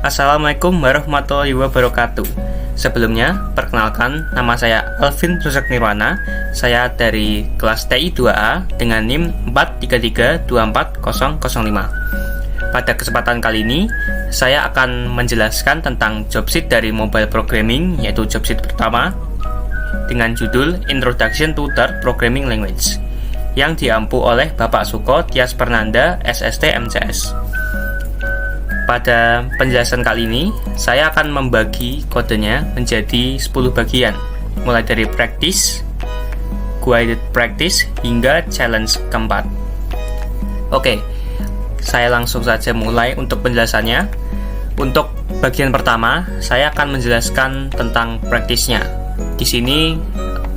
Assalamualaikum warahmatullahi wabarakatuh. Sebelumnya, perkenalkan, nama saya Alvin Rusek Nirwana. Saya dari kelas TI 2A dengan NIM 433240005. Pada kesempatan kali ini, saya akan menjelaskan tentang jobsheet dari mobile programming, yaitu jobsheet pertama dengan judul Introduction to Dart Programming Language yang diampu oleh Bapak Suko Tias Pernanda, SST MCS. Pada penjelasan kali ini, saya akan membagi kodenya menjadi 10 bagian, mulai dari practice, guided practice, hingga challenge keempat. Oke, saya langsung saja mulai untuk penjelasannya. Untuk bagian pertama, saya akan menjelaskan tentang practice-nya. Di sini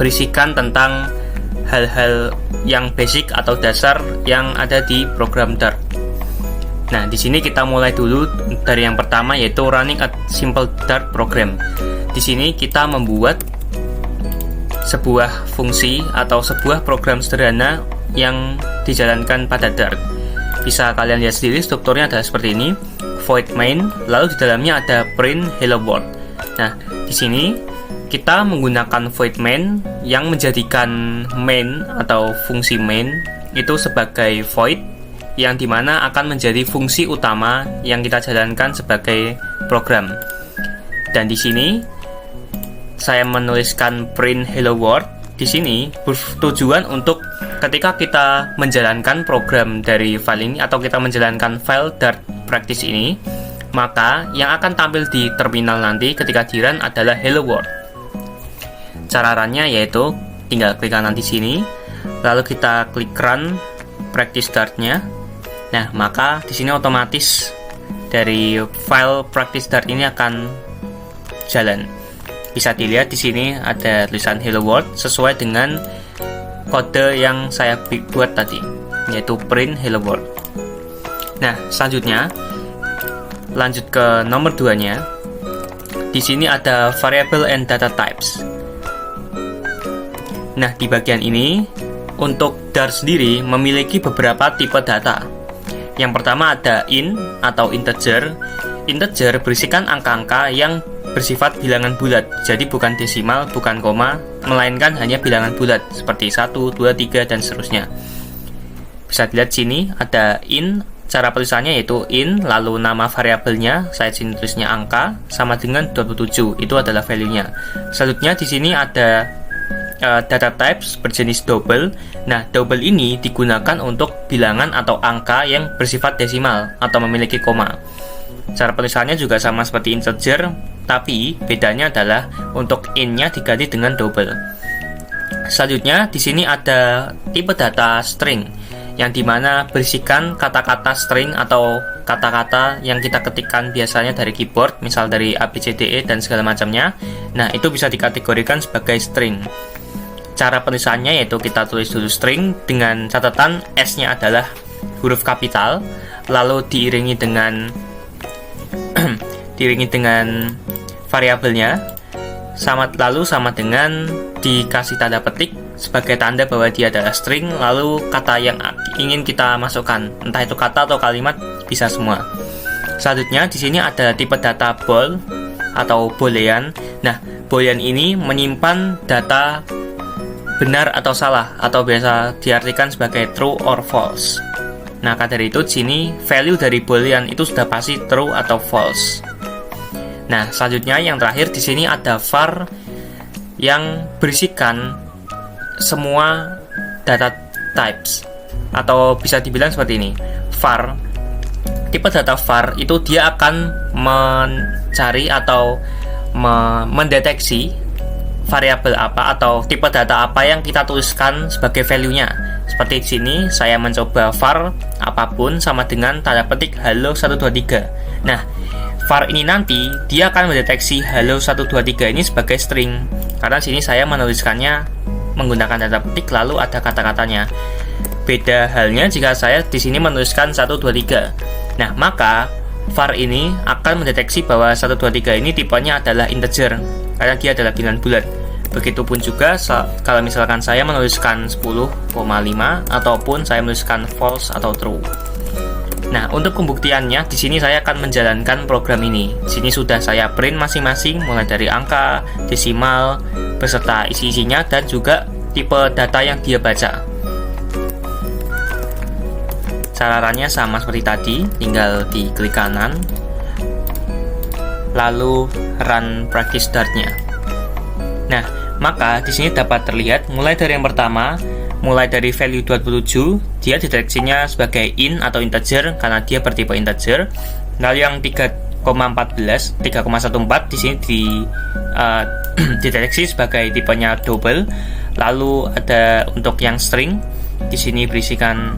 berisikan tentang hal-hal yang basic atau dasar yang ada di program Dart. Nah, di sini kita mulai dulu dari yang pertama, yaitu running a simple Dart program. Di sini kita membuat sebuah fungsi atau sebuah program sederhana yang dijalankan pada Dart. Bisa kalian lihat sendiri, strukturnya adalah seperti ini: void main, lalu di dalamnya ada print hello world. Nah, di sini kita menggunakan void main yang menjadikan main atau fungsi main itu sebagai void, yang dimana akan menjadi fungsi utama yang kita jalankan sebagai program. Dan di sini saya menuliskan print hello world. Di sini bertujuan untuk ketika kita menjalankan program dari file ini atau kita menjalankan file Dart practice ini, maka yang akan tampil di terminal nanti ketika di run adalah hello world. Cara runnya yaitu tinggal klik kanan di sini, lalu kita klik run practice Dart-nya. Nah, maka di sini otomatis dari file practice Dart ini akan jalan. Bisa dilihat di sini ada tulisan hello world sesuai dengan kode yang saya buat tadi, yaitu print hello world. Nah, selanjutnya lanjut ke nomor 2-nya. Di sini ada variable and data types. Nah, di bagian ini untuk Dart sendiri memiliki beberapa tipe data. Yang pertama ada int atau integer. Integer berisikan angka-angka yang bersifat bilangan bulat, jadi bukan desimal, bukan koma, melainkan hanya bilangan bulat seperti 1, 2, 3, dan seterusnya. Bisa dilihat sini ada int, cara tulisannya yaitu int, lalu nama variabelnya, saya sini tulisnya angka, sama dengan 27, itu adalah value-nya. Selanjutnya di sini ada data types berjenis double. Nah, double ini digunakan untuk bilangan atau angka yang bersifat desimal atau memiliki koma. Cara penulisannya juga sama seperti integer, tapi bedanya adalah untuk int-nya diganti dengan double. Selanjutnya di sini ada tipe data string, yang dimana berisikan kata-kata string atau kata-kata yang kita ketikkan biasanya dari keyboard, misal dari ABCDE dan segala macamnya. Nah, itu bisa dikategorikan sebagai string. Cara penulisannya yaitu kita tulis dulu string dengan catatan S-nya adalah huruf kapital, lalu diiringi dengan variabelnya, sama dengan dikasih tanda petik sebagai tanda bahwa dia adalah string, lalu kata yang ingin kita masukkan, entah itu kata atau kalimat, bisa semua. Selanjutnya di sini ada tipe data bool atau boolean. Nah, boolean ini menyimpan data benar atau salah, atau biasa diartikan sebagai true or false. Nah, dari itu di sini value dari boolean itu sudah pasti true atau false. Nah, selanjutnya yang terakhir di sini ada var yang berisikan semua data types, atau bisa dibilang seperti ini. Var, tipe data var itu dia akan mencari atau mendeteksi variabel apa atau tipe data apa yang kita tuliskan sebagai value-nya. Seperti di sini saya mencoba var apapun sama dengan tanda petik halo 123. Nah, var ini nanti dia akan mendeteksi halo 123 ini sebagai string, karena sini saya menuliskannya menggunakan tanda petik lalu ada kata-katanya. Beda halnya jika saya di sini menuliskan 123. Nah, maka var ini akan mendeteksi bahwa 123 ini tipenya adalah integer, karena dia adalah bilangan bulat. Begitupun juga kalau misalkan saya menuliskan 10,5 ataupun saya menuliskan false atau true. Nah, untuk pembuktiannya di sini saya akan menjalankan program ini. Di sini sudah saya print masing-masing mulai dari angka, desimal, beserta isi-isinya dan juga tipe data yang dia baca. Caranya sama seperti tadi, tinggal diklik kanan, lalu run practice start-nya. Nah, maka di sini dapat terlihat mulai dari yang pertama, mulai dari value 27, dia dideteksinya sebagai int atau integer karena dia bertipe integer. Lalu yang 3,14 di sini dideteksi sebagai tipenya double. Lalu ada untuk yang string, di sini berisikan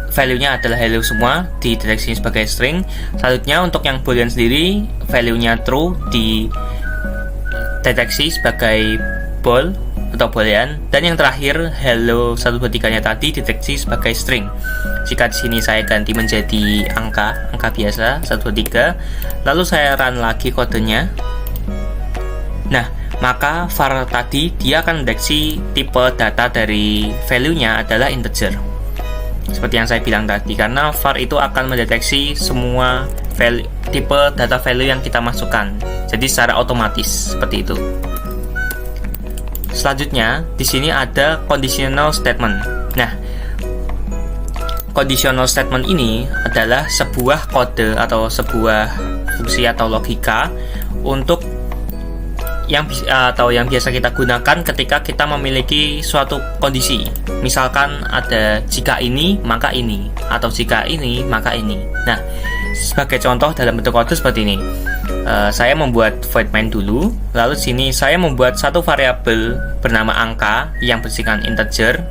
value-nya adalah hello semua, dideteksi sebagai string. Selanjutnya untuk yang boolean sendiri, value-nya true dideteksi sebagai bool atau boolean, dan yang terakhir hello 123-nya tadi dideteksi sebagai string. Jika di sini saya ganti menjadi angka biasa 123, lalu saya run lagi kodenya. Nah, maka var tadi dia akan mendeteksi tipe data dari value-nya adalah integer. Seperti yang saya bilang tadi, karena var itu akan mendeteksi semua value, tipe data value yang kita masukkan. Jadi secara otomatis seperti itu. Selanjutnya, di sini ada conditional statement. Nah, conditional statement ini adalah sebuah kode atau sebuah fungsi atau logika untuk yang biasa kita gunakan ketika kita memiliki suatu kondisi. Misalkan ada jika ini maka ini, atau jika ini maka ini. Nah, sebagai contoh dalam bentuk kode seperti ini. Saya membuat void main dulu, lalu sini saya membuat satu variabel bernama angka yang berisikan integer,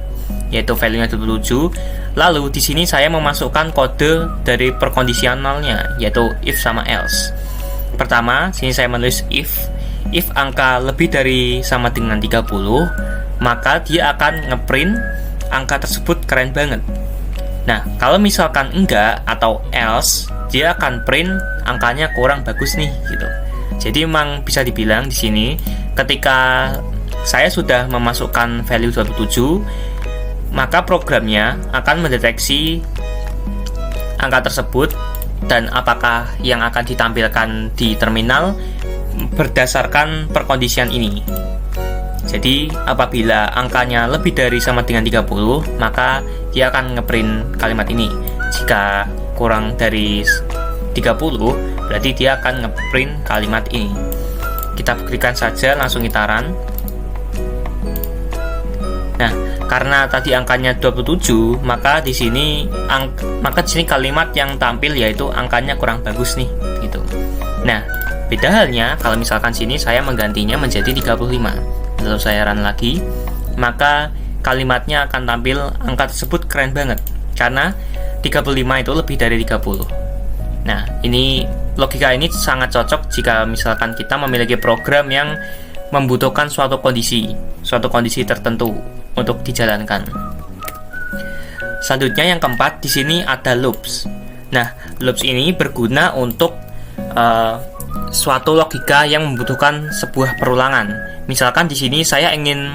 yaitu value-nya 27. Lalu di sini saya memasukkan kode dari perkondisionalnya, yaitu if sama else. Pertama, sini saya menulis if angka lebih dari sama dengan 30, maka dia akan ngeprint angka tersebut keren banget. Nah, kalau misalkan enggak atau else, dia akan print angkanya kurang bagus nih gitu. Jadi memang bisa dibilang di sini ketika saya sudah memasukkan value 27, maka programnya akan mendeteksi angka tersebut dan apakah yang akan ditampilkan di terminal berdasarkan perkondisian ini. Jadi apabila angkanya lebih dari sama dengan 30, maka dia akan ngeprint kalimat ini. Jika kurang dari 30, berarti dia akan ngeprint kalimat ini. Kita buktikan saja, langsung kita run. Nah, karena tadi angkanya 27, maka di sini kalimat yang tampil yaitu angkanya kurang bagus nih, gitu. Nah, beda halnya kalau misalkan sini saya menggantinya menjadi 35. Lalu saya run lagi, maka kalimatnya akan tampil angka tersebut keren banget karena 35 itu lebih dari 30. Nah, logika ini sangat cocok jika misalkan kita memiliki program yang membutuhkan suatu kondisi tertentu untuk dijalankan. Selanjutnya yang keempat, di sini ada loops. Nah, loops ini berguna untuk suatu logika yang membutuhkan sebuah perulangan. Misalkan di sini saya ingin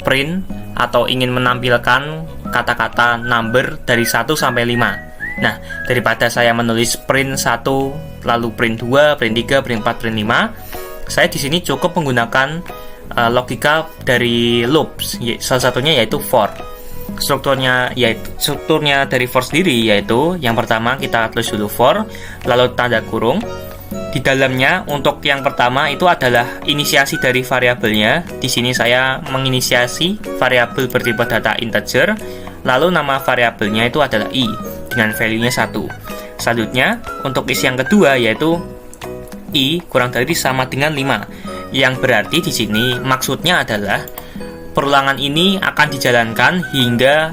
print atau ingin menampilkan kata-kata number dari 1 sampai 5. Nah, daripada saya menulis print 1, lalu print 2, print 3, print 4, print 5, saya di sini cukup menggunakan logika dari loops. Salah satunya yaitu for. Strukturnya dari for sendiri yaitu yang pertama kita tulis dulu for, lalu tanda kurung. Di dalamnya untuk yang pertama itu adalah inisiasi dari variabelnya. Di sini saya menginisiasi variabel bertipe data integer, lalu nama variabelnya itu adalah i dengan value-nya 1. Selanjutnya untuk isi yang kedua yaitu i kurang dari sama dengan 5. Yang berarti di sini maksudnya adalah perulangan ini akan dijalankan hingga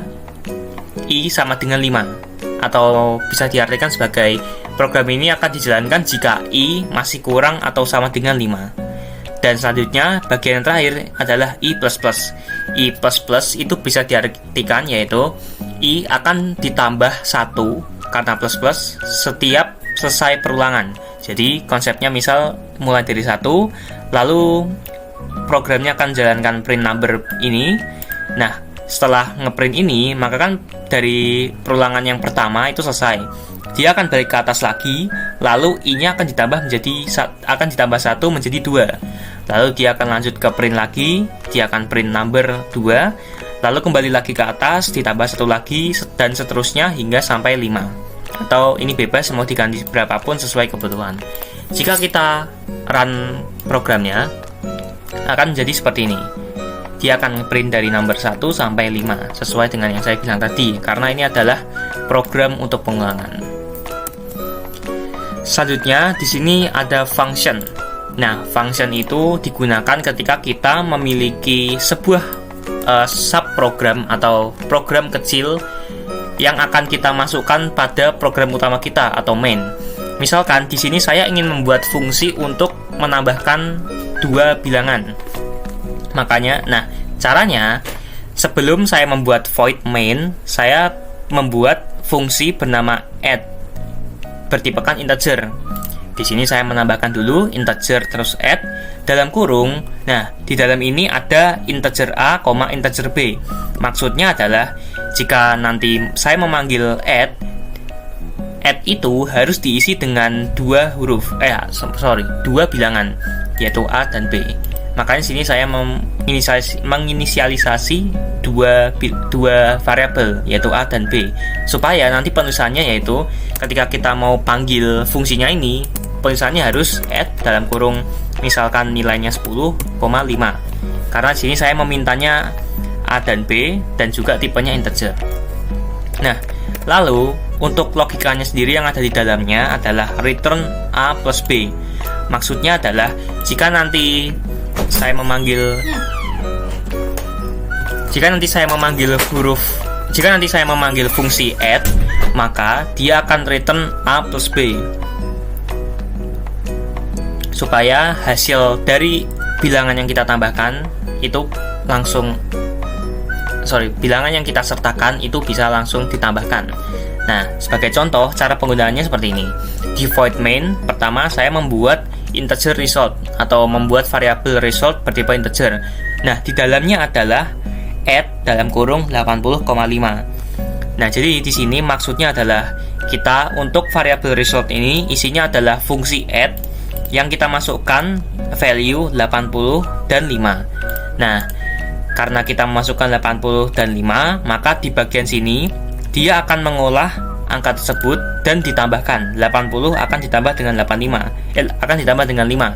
i sama dengan 5, atau bisa diartikan sebagai program ini akan dijalankan jika i masih kurang atau sama dengan 5. Dan selanjutnya bagian yang terakhir adalah i++. I++ itu bisa diartikan yaitu i akan ditambah 1 karena plus setiap selesai perulangan. Jadi konsepnya misal mulai dari 1, lalu programnya akan jalankan print number ini. Nah, setelah ngeprint ini, maka kan dari perulangan yang pertama itu selesai. Dia akan balik ke atas lagi, lalu I-nya akan ditambah 1 menjadi 2. Lalu dia akan lanjut ke print lagi, dia akan print number 2, lalu kembali lagi ke atas, ditambah 1 lagi, dan seterusnya hingga sampai 5. Atau ini bebas, mau diganti berapapun sesuai kebutuhan. Jika kita run programnya, akan menjadi seperti ini. Dia akan print dari number 1 sampai 5 sesuai dengan yang saya bilang tadi, karena ini adalah program untuk pengulangan. Selanjutnya di sini ada function. Nah, function itu digunakan ketika kita memiliki sebuah subprogram atau program kecil yang akan kita masukkan pada program utama kita atau main. Misalkan di sini saya ingin membuat fungsi untuk menambahkan 2 bilangan. Makanya, nah, caranya sebelum saya membuat void main, saya membuat fungsi bernama add bertipekan integer. Di sini saya menambahkan dulu integer terus add dalam kurung. Nah, di dalam ini ada integer A, integer B. Maksudnya adalah jika nanti saya memanggil add itu harus diisi dengan 2 bilangan, yaitu A dan B. Makanya sini saya menginisialisasi dua variabel, yaitu A dan B, supaya nanti penulisannya yaitu ketika kita mau panggil fungsinya ini, penulisannya harus add dalam kurung misalkan nilainya 10,5. Karena sini saya memintanya A dan B dan juga tipenya integer. Nah, lalu untuk logikanya sendiri yang ada di dalamnya adalah return A plus B. Maksudnya adalah jika nanti saya memanggil fungsi add, maka dia akan return A plus B, supaya hasil dari bilangan yang kita tambahkan itu bilangan yang kita sertakan itu bisa langsung ditambahkan. Nah, sebagai contoh, cara penggunaannya seperti ini. Di void main, pertama saya membuat integer result atau membuat variabel result bertipe integer. Nah, di dalamnya adalah add dalam kurung 80,5. Nah, jadi di sini maksudnya adalah kita untuk variabel result ini isinya adalah fungsi add yang kita masukkan value 80 dan 5. Nah, karena kita memasukkan 80 dan 5, maka di bagian sini dia akan mengolah angka tersebut dan ditambahkan. 80 akan ditambah dengan 5.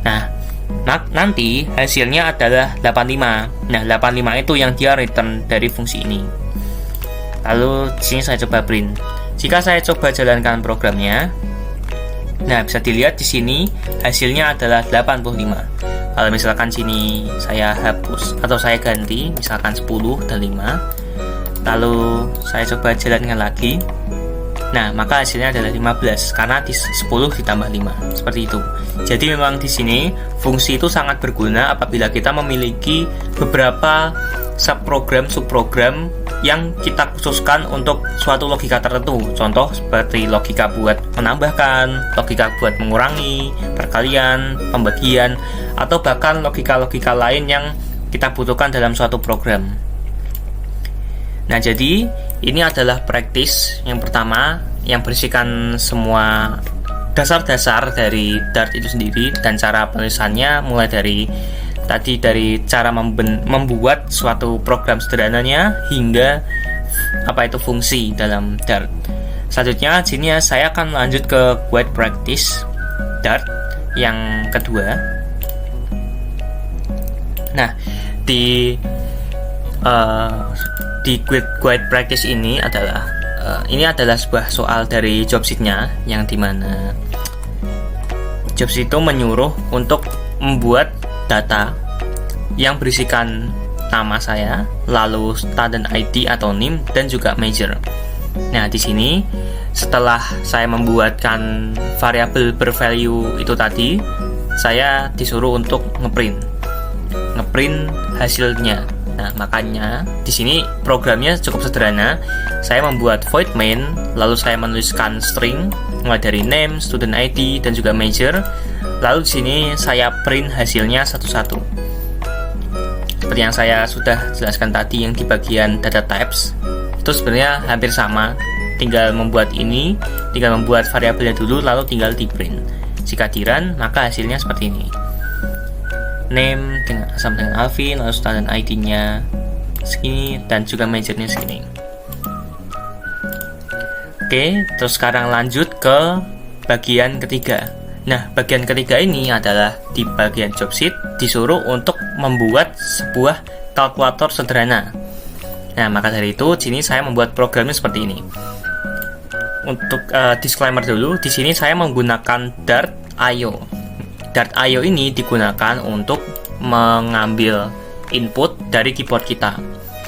Nah, nanti hasilnya adalah 85. Nah, 85 itu yang dia return dari fungsi ini. Lalu di sini saya coba print. Jika saya coba jalankan programnya, nah, bisa dilihat di sini hasilnya adalah 85. Kalau misalkan sini saya hapus atau saya ganti misalkan 10 dan 5, lalu saya coba jalankan lagi, nah, maka hasilnya adalah 15 karena di 10 ditambah 5, seperti itu. Jadi memang di sini fungsi itu sangat berguna apabila kita memiliki beberapa subprogram yang kita khususkan untuk suatu logika tertentu. Contoh seperti logika buat menambahkan, logika buat mengurangi, perkalian, pembagian, atau bahkan logika-logika lain yang kita butuhkan dalam suatu program. Nah, jadi ini adalah praktis yang pertama yang berisikan semua dasar-dasar dari Dart itu sendiri dan cara penulisannya, mulai dari cara membuat suatu program sederhananya hingga fungsi dalam Dart. Selanjutnya sini saya akan lanjut ke guide practice Dart yang kedua. Nah, di guide practice ini adalah sebuah soal dari Jobsheet-nya, yang dimana Jobsheet itu menyuruh untuk membuat data yang berisikan nama saya, lalu student ID atau NIM, dan juga major. Nah, di sini setelah saya membuatkan variabel bervalue itu tadi, saya disuruh untuk ngeprint hasilnya. Nah, makanya di sini programnya cukup sederhana. Saya membuat void main, lalu saya menuliskan string mulai dari name, student ID, dan juga major. Lalu di sini saya print hasilnya satu-satu. seperti yang saya sudah jelaskan tadi yang di bagian data types, itu sebenarnya hampir sama, tinggal membuat variabelnya dulu lalu tinggal di print. Jika di run, maka hasilnya seperti ini. Name sama dengan Alvin, lalu start dan ID-nya segini, dan juga majornya segini. Oke, terus sekarang lanjut ke bagian ketiga. Nah, bagian ketiga ini adalah di bagian job sheet disuruh untuk membuat sebuah kalkulator sederhana. Nah, maka dari itu sini saya membuat programnya seperti ini. Untuk disclaimer dulu, di sini saya menggunakan Dart.io. Dart.io ini digunakan untuk mengambil input dari keyboard kita.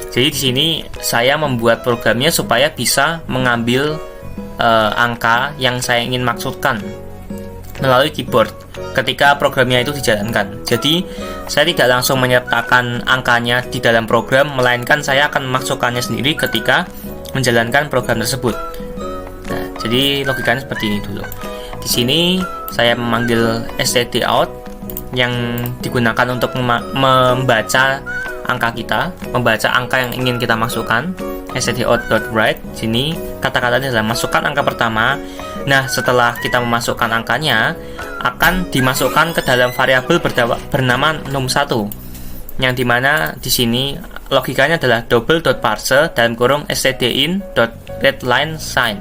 Jadi di sini saya membuat programnya supaya bisa mengambil angka yang saya ingin maksudkan melalui keyboard ketika programnya itu dijalankan. Jadi saya tidak langsung menyertakan angkanya di dalam program, melainkan saya akan memasukkannya sendiri ketika menjalankan program tersebut. Nah, jadi logikanya seperti ini dulu. Di sini saya memanggil stdout yang digunakan untuk membaca angka kita, membaca angka yang ingin kita masukkan. stdout.write, sini kata-katanya adalah masukkan angka pertama. Nah, setelah kita memasukkan angkanya, akan dimasukkan ke dalam variabel bernama num1, yang dimana di sini logikanya adalah double.parse dalam kurung stdin.readLineSign.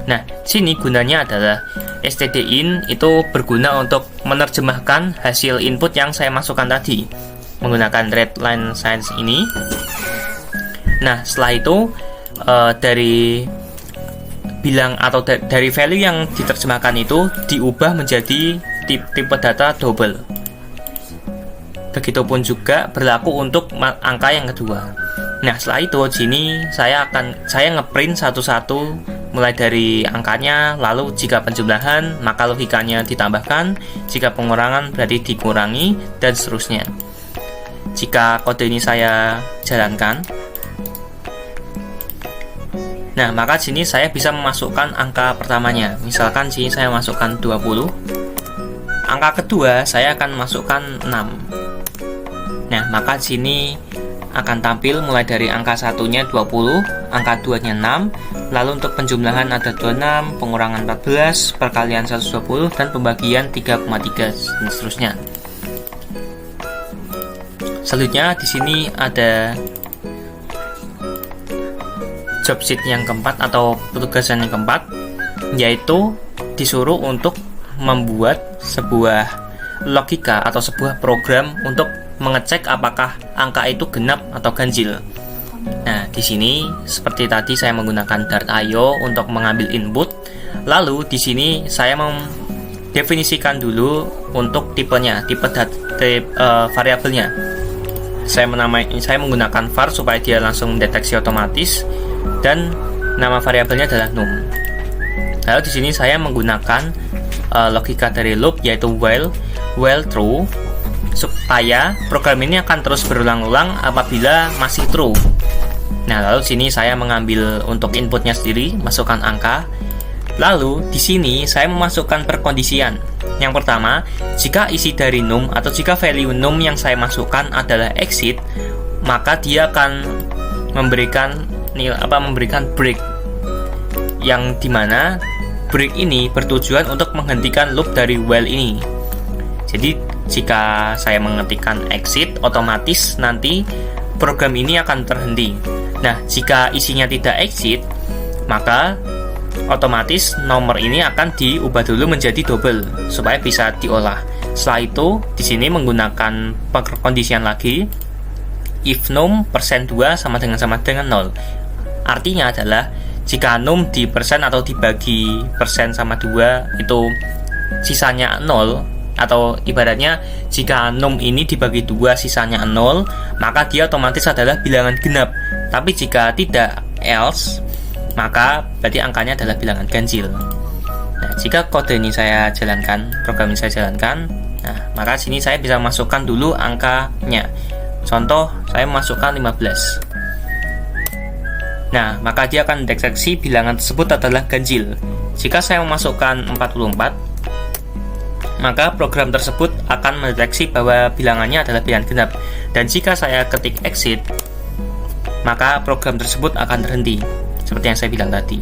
Nah, sini gunanya adalah stdin itu berguna untuk menerjemahkan hasil input yang saya masukkan tadi menggunakan readLineSign ini. Nah, setelah itu dari bilang atau dari value yang diterjemahkan itu diubah menjadi tipe data double. Begitupun juga berlaku untuk angka yang kedua. Nah, setelah itu sini saya ngeprint satu-satu mulai dari angkanya, lalu jika penjumlahan maka logikanya ditambahkan, jika pengurangan berarti dikurangi, dan seterusnya. Jika kode ini saya jalankan, nah, maka sini saya bisa memasukkan angka pertamanya. Misalkan sini saya masukkan 20. Angka kedua saya akan masukkan 6. Nah, maka sini akan tampil mulai dari angka satunya 20, angka 2-nya 6, lalu untuk penjumlahan ada 26, pengurangan 14, perkalian 120, dan pembagian 3,3 dan seterusnya. Selanjutnya di sini ada job sheet yang keempat atau petugasan yang keempat, yaitu disuruh untuk membuat sebuah logika atau sebuah program untuk mengecek apakah angka itu genap atau ganjil. Nah, di sini seperti tadi saya menggunakan Dart.io untuk mengambil input. Lalu di sini saya mendefinisikan dulu untuk tipenya, tipe variabelnya. Saya menggunakan var supaya dia langsung mendeteksi otomatis, dan nama variabelnya adalah num. Lalu di sini saya menggunakan logika dari loop, yaitu while true, supaya program ini akan terus berulang-ulang apabila masih true. Nah, lalu sini saya mengambil untuk inputnya sendiri, masukkan angka. Lalu di sini saya memasukkan perkondisian. Yang pertama, jika isi dari num atau jika value num yang saya masukkan adalah exit, maka dia akan memberikan break, yang dimana break ini bertujuan untuk menghentikan loop dari while ini. Jadi jika saya mengetikkan exit, otomatis nanti program ini akan terhenti. Nah, jika isinya tidak exit, maka otomatis nomor ini akan diubah dulu menjadi double supaya bisa diolah. Setelah itu, di sini menggunakan perkondisian lagi, if num %2 sama dengan 0. Artinya adalah jika num di persen atau dibagi persen sama 2 itu sisanya 0, atau ibaratnya jika num ini dibagi 2 sisanya 0, maka dia otomatis adalah bilangan genap. Tapi jika tidak, else, maka berarti angkanya adalah bilangan ganjil. Nah, jika kode ini saya jalankan, program ini saya jalankan, nah, maka sini saya bisa masukkan dulu angkanya. Contoh, saya masukkan 15. Nah, maka dia akan mendeteksi bilangan tersebut adalah ganjil. Jika saya memasukkan 44, maka program tersebut akan mendeteksi bahwa bilangannya adalah bilangan genap. Dan jika saya ketik exit, maka program tersebut akan terhenti, seperti yang saya bilang tadi.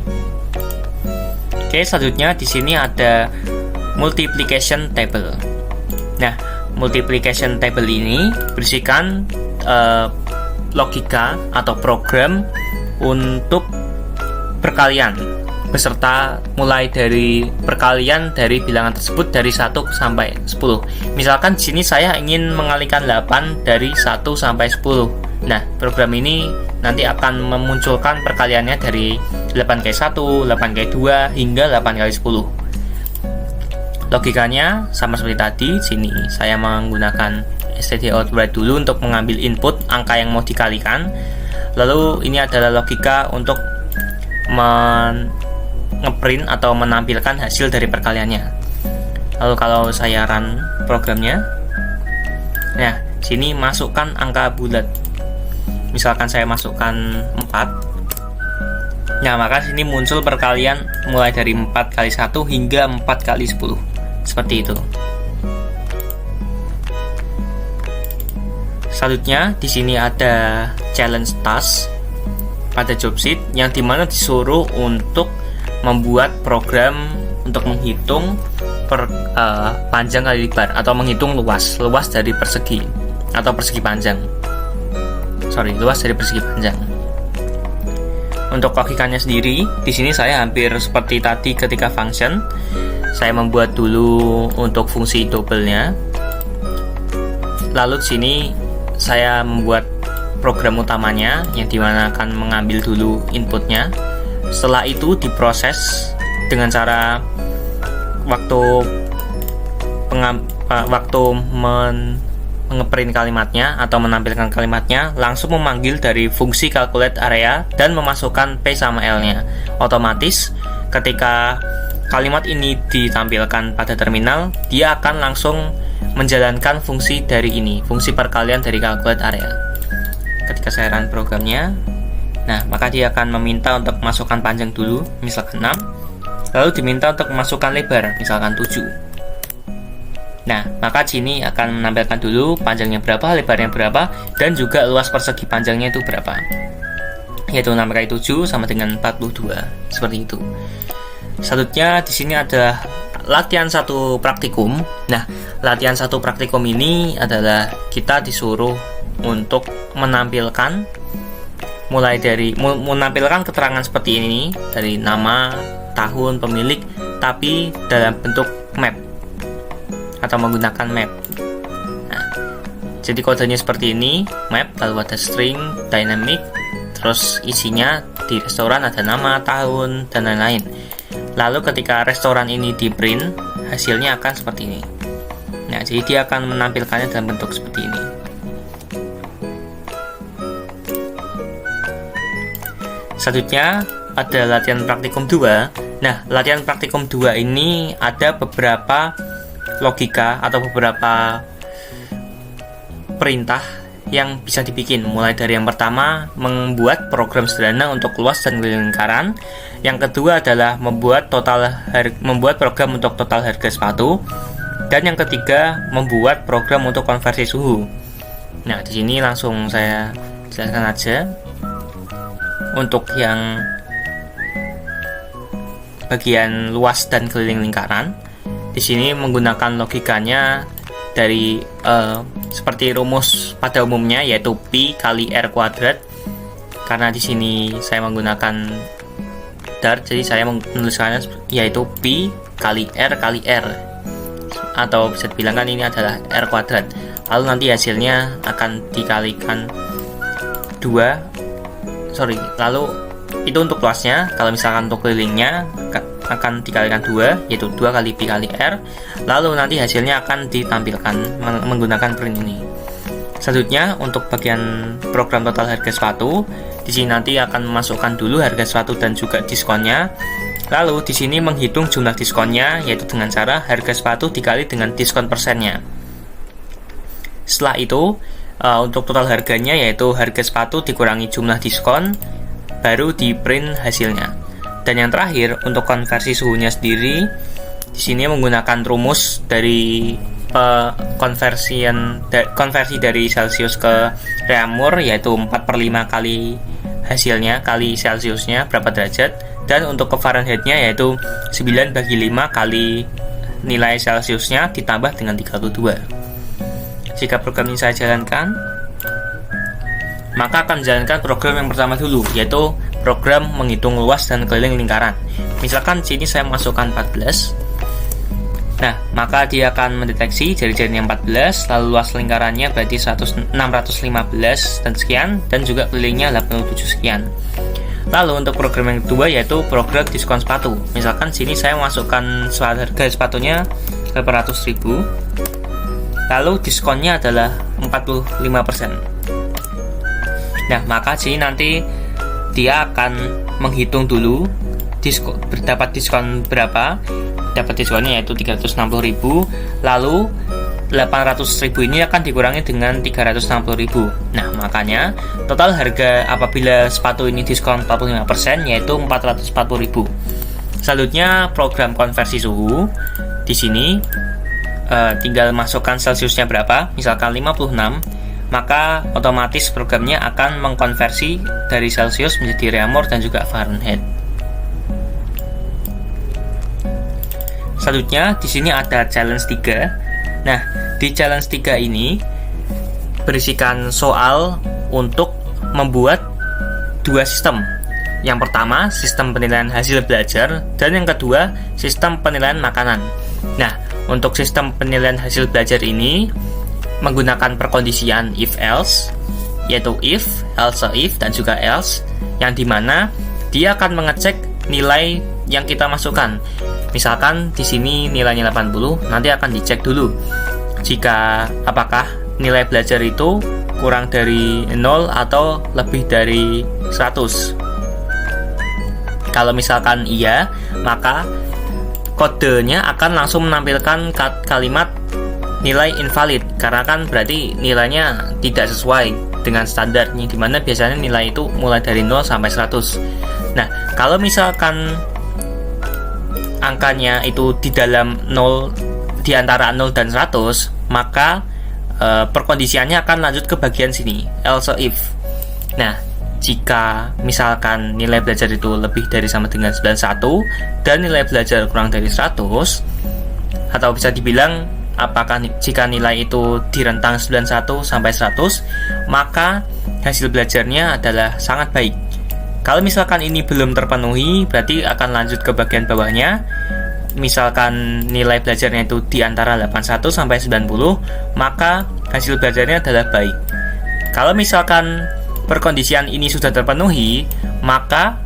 Oke, selanjutnya di sini ada multiplication table. Nah, multiplication table ini berisikan logika atau program untuk perkalian, beserta mulai dari perkalian dari bilangan tersebut dari 1 sampai 10. Misalkan di sini saya ingin mengalihkan 8 dari 1 sampai 10. Nah, program ini nanti akan memunculkan perkaliannya dari 8x1, 8x2 hingga 8x10. Logikanya sama seperti tadi. Sini saya menggunakan stdout dulu untuk mengambil input angka yang mau dikalikan. Lalu ini adalah logika untuk ngeprint atau menampilkan hasil dari perkaliannya. Lalu kalau saya run programnya, nah sini masukkan angka bulat. Misalkan saya masukkan 4. Nah, maka sini muncul perkalian mulai dari 4 kali 1 hingga 4 kali 10. Seperti itu. Selanjutnya di sini ada challenge task pada job sheet yang dimana disuruh untuk membuat program untuk menghitung panjang kali lebar atau menghitung luas dari persegi atau persegi panjang. Luas dari persegi panjang. Untuk logikanya sendiri, di sini saya hampir seperti tadi ketika function. Saya membuat dulu untuk fungsi double-nya. Lalu di sini saya membuat program utamanya yang dimana akan mengambil dulu inputnya. Setelah itu diproses dengan cara ngeprint kalimatnya atau menampilkan kalimatnya, langsung memanggil dari fungsi calculate area dan memasukkan P sama L-nya. Otomatis ketika kalimat ini ditampilkan pada terminal, dia akan langsung menjalankan fungsi dari ini, fungsi perkalian dari calculate area. Ketika saya run programnya, nah maka dia akan meminta untuk masukkan panjang dulu, misalkan 6, lalu diminta untuk memasukkan lebar, misalkan 7. Nah, maka sini akan menampilkan dulu panjangnya berapa, lebarnya berapa, dan juga luas persegi panjangnya itu berapa. Yaitu 6 kali 7 sama dengan 42, seperti itu. Selanjutnya di sini ada latihan 1 praktikum. Nah, latihan 1 praktikum ini adalah kita disuruh untuk menampilkan menampilkan keterangan seperti ini dari nama, tahun, pemilik, tapi dalam bentuk map atau menggunakan map. Nah, jadi kodenya seperti ini, map, lalu ada string, dynamic, terus isinya di restoran ada nama, tahun, dan lain-lain. Lalu ketika restoran ini di print, hasilnya akan seperti ini. Nah, jadi dia akan menampilkannya dalam bentuk seperti ini. Selanjutnya ada latihan praktikum 2. Nah, latihan praktikum 2 ini ada beberapa logika atau beberapa perintah yang bisa dibikin. Mulai dari yang pertama, membuat program sederhana untuk luas dan lingkaran. Yang kedua adalah membuat program untuk total harga sepatu. Dan yang ketiga, membuat program untuk konversi suhu. Nah, di sini langsung saya jelaskan aja. Untuk yang bagian luas dan keliling lingkaran, di sini menggunakan logikanya dari seperti rumus pada umumnya, yaitu Pi kali R kuadrat. Karena di sini saya menggunakan Dart, jadi saya menuliskannya yaitu Pi kali R kali R, atau bisa dibilangkan ini adalah R kuadrat. Lalu nanti hasilnya akan dikalikan 2. Lalu itu untuk luasnya. Kalau misalkan untuk kelilingnya akan dikalikan 2, yaitu 2 kali Pi kali R. Lalu nanti hasilnya akan ditampilkan menggunakan print ini. Selanjutnya untuk bagian program total harga sepatu, di sini nanti akan memasukkan dulu harga sepatu dan juga diskonnya. Lalu di sini menghitung jumlah diskonnya, yaitu dengan cara harga sepatu dikali dengan diskon persennya. Setelah itu untuk total harganya, yaitu harga sepatu dikurangi jumlah diskon, baru di print hasilnya. Dan yang terakhir untuk konversi suhunya sendiri, di sini menggunakan rumus dari konversi dari Celsius ke Reaumur, yaitu 4/5 kali hasilnya kali Celsiusnya berapa derajat, dan untuk ke Fahrenheitnya yaitu 9/5 kali nilai Celsiusnya ditambah dengan 32. Jika program ini saya jalankan, maka akan menjalankan program yang pertama dulu, yaitu program menghitung luas dan keliling lingkaran. Misalkan sini saya masukkan 14. Nah, maka dia akan mendeteksi jari-jarinya 14, lalu luas lingkarannya berarti 615 dan sekian, dan juga kelilingnya 87 sekian. Lalu untuk program yang kedua yaitu program diskon sepatu. Misalkan sini saya masukkan harga sepatunya 800.000, lalu diskonnya adalah 45%. Nah, maka sini nanti dia akan menghitung dulu dapat diskon berapa. Dapat diskonnya yaitu 360.000, lalu 800.000 ini akan dikurangi dengan 360.000. Nah, makanya total harga apabila sepatu ini diskon 45% yaitu 440.000. Selanjutnya program konversi suhu. Di sini tinggal masukkan Celsiusnya berapa, misalkan 56, maka otomatis programnya akan mengkonversi dari Celsius menjadi Reaumur dan juga Fahrenheit. Selanjutnya di sini ada challenge 3. Nah, di challenge 3 ini berisikan soal untuk membuat dua sistem. Yang pertama, sistem penilaian hasil belajar, dan yang kedua, sistem penilaian makanan. Nah, untuk sistem penilaian hasil belajar ini menggunakan perkondisian if-else, yaitu if, else if, dan juga else, yang dimana dia akan mengecek nilai yang kita masukkan. Misalkan di sini nilainya 80, nanti akan dicek dulu jika apakah nilai belajar itu kurang dari 0 atau lebih dari 100. Kalau misalkan iya, maka kodenya akan langsung menampilkan kalimat nilai invalid, karena kan berarti nilainya tidak sesuai dengan standarnya, dimana biasanya nilai itu mulai dari 0 sampai 100. Nah, kalau misalkan angkanya itu di dalam 0, di antara 0 dan 100, maka perkondisiannya akan lanjut ke bagian sini, else if. Nah, jika misalkan nilai belajar itu lebih dari sama dengan 91 dan nilai belajar kurang dari 100, atau bisa dibilang apakah jika nilai itu di rentang 91 sampai 100, maka hasil belajarnya adalah sangat baik. Kalau misalkan ini belum terpenuhi, berarti akan lanjut ke bagian bawahnya. Misalkan nilai belajarnya itu di antara 81 sampai 90, maka hasil belajarnya adalah baik. Kalau misalkan perkondisian ini sudah terpenuhi, maka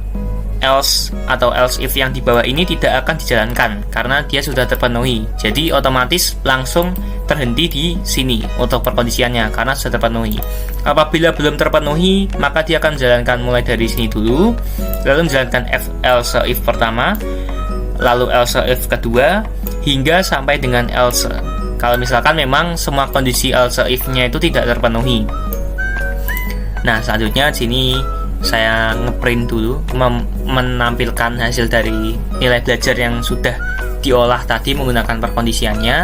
else atau else if yang di bawah ini tidak akan dijalankan karena dia sudah terpenuhi. Jadi otomatis langsung terhenti di sini untuk perkondisiannya karena sudah terpenuhi. Apabila belum terpenuhi, maka dia akan menjalankan mulai dari sini dulu, lalu menjalankan else if pertama, lalu else if kedua, hingga sampai dengan else. Kalau misalkan memang semua kondisi else if-nya itu tidak terpenuhi. Nah, selanjutnya sini saya ngeprint dulu, menampilkan hasil dari nilai belajar yang sudah diolah tadi menggunakan perkondisiannya,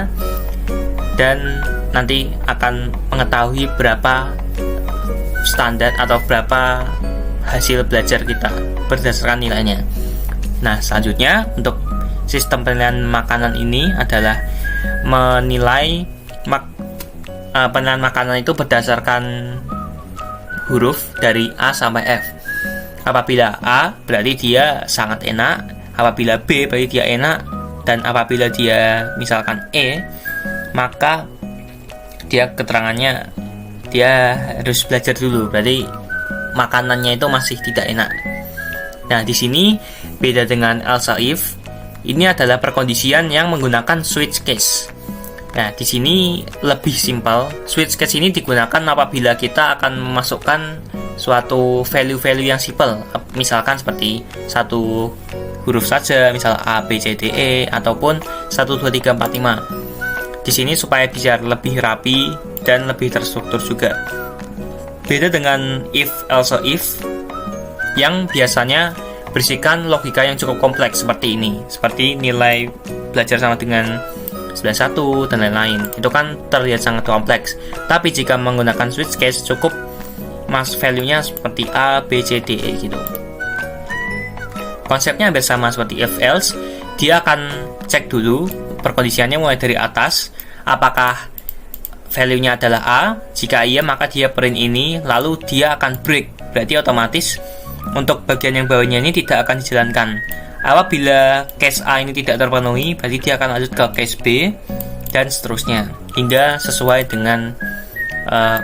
dan nanti akan mengetahui berapa standar atau berapa hasil belajar kita berdasarkan nilainya. Nah, selanjutnya untuk sistem penilaian makanan ini adalah menilai penilaian makanan itu berdasarkan huruf dari A sampai F. Apabila A berarti dia sangat enak, apabila B berarti dia enak, dan apabila dia misalkan E, maka dia keterangannya dia harus belajar dulu, berarti makanannya itu masih tidak enak. Nah, di sini beda dengan else if. Ini adalah perkondisian yang menggunakan switch case. Nah, di sini lebih simpel. Switch case ini digunakan apabila kita akan memasukkan suatu value-value yang simpel. Misalkan seperti satu huruf saja, misal A, B, C, D, E, ataupun 1, 2, 3, 4, 5. Di sini supaya bisa lebih rapi dan lebih terstruktur juga. Beda dengan if, also if, yang biasanya berisikan logika yang cukup kompleks seperti ini. Seperti nilai belajar sama dengan 91 dan lain-lain. Itu kan terlihat sangat kompleks. Tapi jika menggunakan switch case cukup value-nya seperti A, B, C, D, E gitu. Konsepnya hampir sama seperti if else. Dia akan cek dulu perkondisiannya mulai dari atas, apakah value-nya adalah A. Jika iya, maka dia print ini, lalu dia akan break. Berarti otomatis untuk bagian yang bawahnya ini tidak akan dijalankan. Apabila case A ini tidak terpenuhi, berarti dia akan lanjut ke case B dan seterusnya hingga sesuai dengan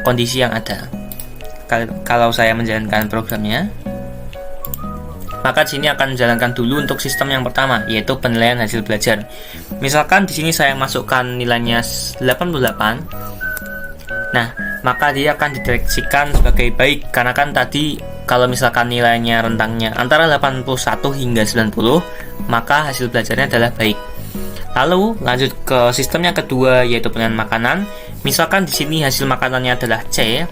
kondisi yang ada. Kalau saya menjalankan programnya, maka di sini akan menjalankan dulu untuk sistem yang pertama, yaitu penilaian hasil belajar. Misalkan di sini saya masukkan nilainya 88. Nah, maka dia akan dideteksikan sebagai baik, karena kan tadi kalau misalkan nilainya rentangnya antara 81 hingga 90, maka hasil belajarnya adalah baik. Lalu lanjut ke sistem yang kedua, yaitu penilaian makanan. Misalkan di sini hasil makanannya adalah C.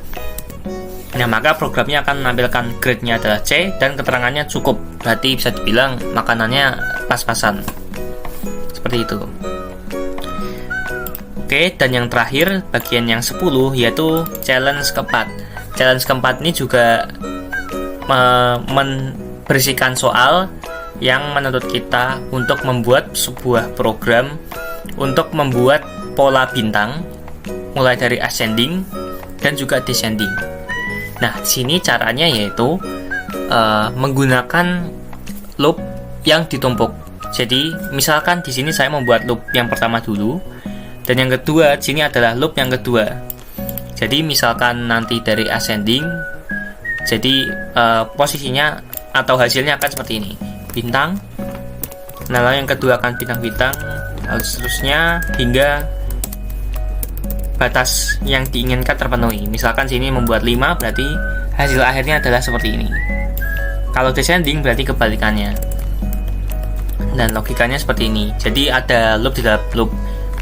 Nah, maka programnya akan menampilkan grade-nya adalah C dan keterangannya cukup. Berarti bisa dibilang makanannya pas-pasan. Seperti itu. Oke, dan yang terakhir, bagian yang 10, yaitu challenge keempat. Challenge keempat ini juga membersihkan soal yang menuntut kita untuk membuat sebuah program untuk membuat pola bintang mulai dari ascending dan juga descending. Nah, di sini caranya yaitu menggunakan loop yang ditumpuk. Jadi, misalkan di sini saya membuat loop yang pertama dulu, dan yang kedua, di sini adalah loop yang kedua. Jadi, misalkan nanti dari ascending, jadi posisinya atau hasilnya akan seperti ini. Bintang, nah lalu yang kedua akan bintang-bintang, lalu seterusnya hingga batas yang diinginkan terpenuhi. Misalkan sini membuat 5, berarti hasil akhirnya adalah seperti ini. Kalau descending berarti kebalikannya. Dan logikanya seperti ini. Jadi ada loop di dalam loop.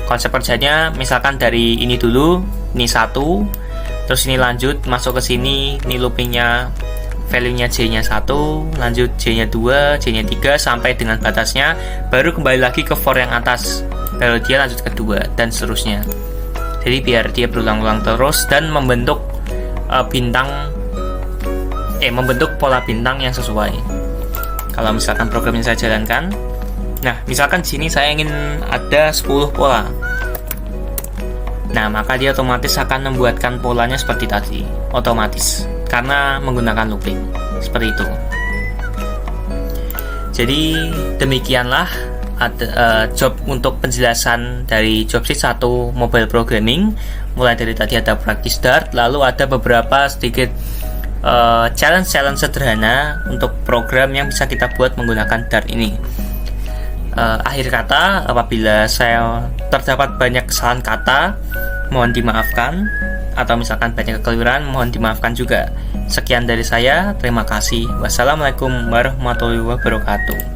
Konsep kerjanya misalkan dari ini dulu, ini 1, terus ini lanjut masuk ke sini, ini loopingnya value-nya J-nya 1, lanjut J-nya 2, J-nya 3 sampai dengan batasnya, baru kembali lagi ke for yang atas. Lalu dia lanjut ke 2 dan seterusnya. Jadi biar dia berulang-ulang terus dan membentuk membentuk pola bintang yang sesuai. Kalau misalkan program yang saya jalankan, nah misalkan di sini saya ingin ada 10 pola. Nah, maka dia otomatis akan membuatkan polanya seperti tadi, otomatis, karena menggunakan looping. Seperti itu. Jadi demikianlah job untuk penjelasan dari job sheet 1 mobile programming. Mulai dari tadi ada practice Dart, lalu ada beberapa sedikit challenge sederhana untuk program yang bisa kita buat menggunakan Dart ini. Akhir kata, apabila saya terdapat banyak kesalahan kata, mohon dimaafkan, atau misalkan banyak kekeliruan, mohon dimaafkan juga. Sekian dari saya, terima kasih. Wassalamualaikum warahmatullahi wabarakatuh.